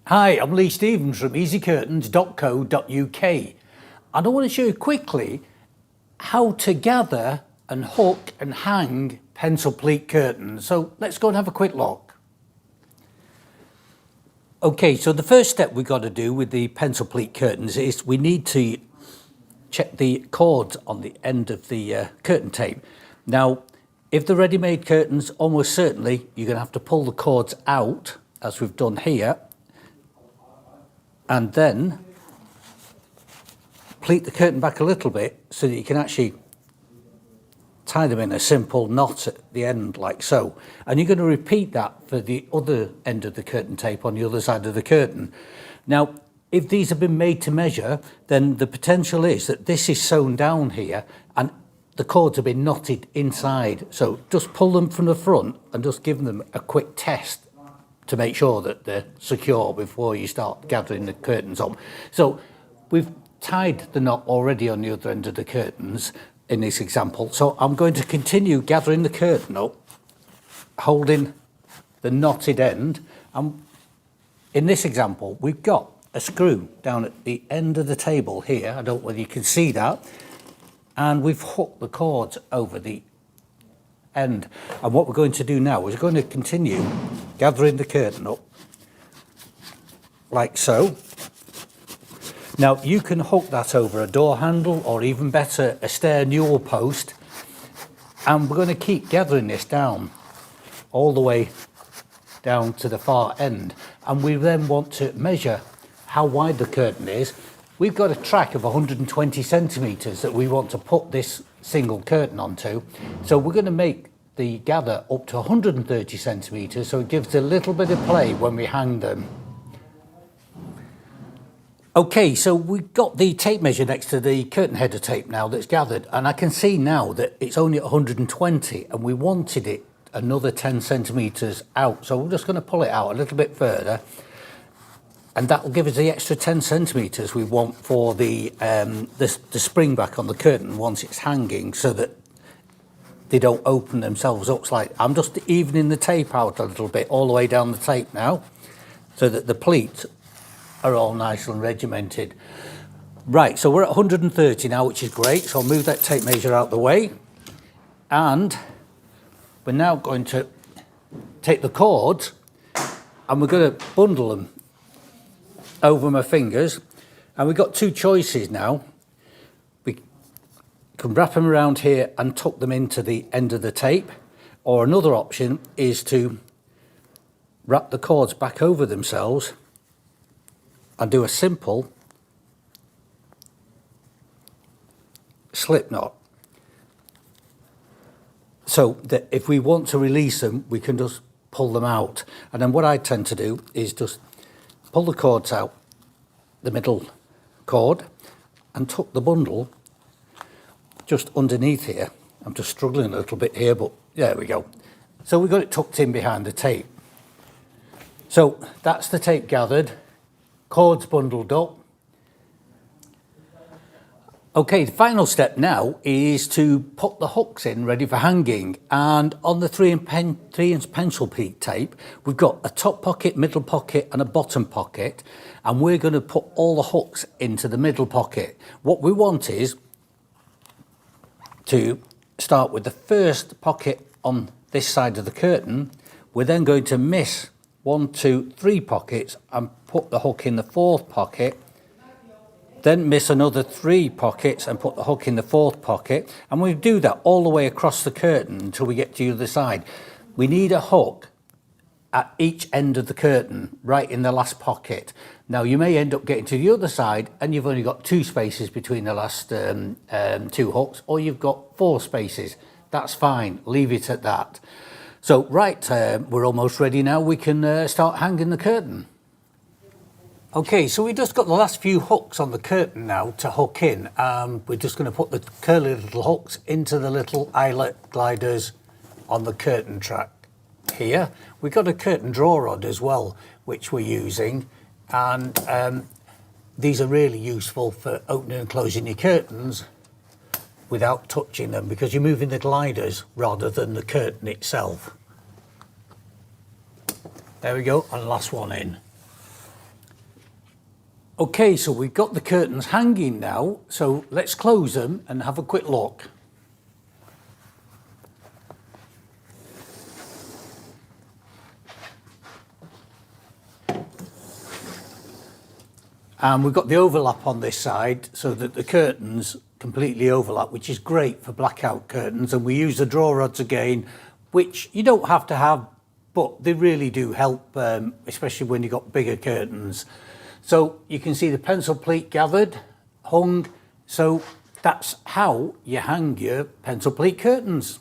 Hi, I'm Lee Stevens from easycurtains.co.uk and I want to show you quickly how to gather and hook and hang pencil pleat curtains. So let's go and have a quick look. Okay, so the first step we've got to do with the pencil pleat curtains is we need to check the cords on the end of the curtain tape. Now, if they're ready-made curtains, almost certainly you're going to have to pull the cords out, as we've done here, and then pleat the curtain back a little bit so that you can actually tie them in a simple knot at the end like so. And you're going to repeat that for the other end of the curtain tape on the other side of the curtain. Now, if these have been made to measure, then the potential is that this is sewn down here and the cords have been knotted inside. So just pull them from the front and just give them a quick test to make sure that they're secure before you start gathering the curtains on. So we've tied the knot already on the other end of the curtains in this example. So I'm going to continue gathering the curtain up, holding the knotted end. And in this example, we've got a screw down at the end of the table here. I don't know whether you can see that. And we've hooked the cords over the end. And what we're going to do now is we're going to continue gathering the curtain up like so. Now you can hook that over a door handle or even better a stair newel post, and we're going to keep gathering this down all the way down to the far end, and we then want to measure how wide the curtain is. We've got a track of 120 centimetres that we want to put this single curtain onto, so we're going to make the gather up to 130 centimetres, so it gives a little bit of play when we hang them. Okay, so we've got the tape measure next to the curtain header tape now that's gathered, and I can see now that it's only at 120 and we wanted it another 10 centimetres out, so we're just going to pull it out a little bit further, and that will give us the extra 10 centimetres we want for the spring back on the curtain once it's hanging, so that they don't open themselves up slightly. I'm just evening the tape out a little bit all the way down the tape now, so that the pleats are all nice and regimented. Right, so we're at 130 now, which is great. So I'll move that tape measure out the way. And we're now going to take the cords and we're going to bundle them over my fingers. And we've got two choices now. We can wrap them around here and tuck them into the end of the tape. Or another option is to wrap the cords back over themselves and do a simple slip knot, so that if we want to release them, we can just pull them out. And then what I tend to do is just pull the cords out, the middle cord, and tuck the bundle just underneath here. I'm just struggling a little bit here, but there we go. So we've got it tucked in behind the tape. So that's the tape gathered, cords bundled up. Okay, the final step now is to put the hooks in ready for hanging. And on the 3-inch pencil pleat tape, we've got a top pocket, middle pocket and a bottom pocket. And we're going to put all the hooks into the middle pocket. What we want is to start with the first pocket on this side of the curtain. We're then going to miss 1, 2, 3 pockets and put the hook in the 4th pocket, then miss another 3 pockets and put the hook in the 4th pocket, and we do that all the way across the curtain until we get to the other side. We need a hook at each end of the curtain, right in the last pocket. Now you may end up getting to the other side and you've only got 2 spaces between the last 2 hooks, or you've got 4 spaces. That's fine, leave it at that. So right, we're almost ready now. We can start hanging the curtain. Okay, so we just got the last few hooks on the curtain now to hook in. We're just going to put the curly little hooks into the little eyelet gliders on the curtain track here. We've got a curtain draw rod as well, which we're using. And these are really useful for opening and closing your curtains without touching them, because you're moving the gliders rather than the curtain itself. There we go, and last one in. Okay, so we've got the curtains hanging now, so let's close them and have a quick look. And we've got the overlap on this side so that the curtains completely overlap, which is great for blackout curtains. And we use the draw rods again, which you don't have to have, but they really do help, especially when you've got bigger curtains. So you can see the pencil pleat gathered, hung. So that's how you hang your pencil pleat curtains.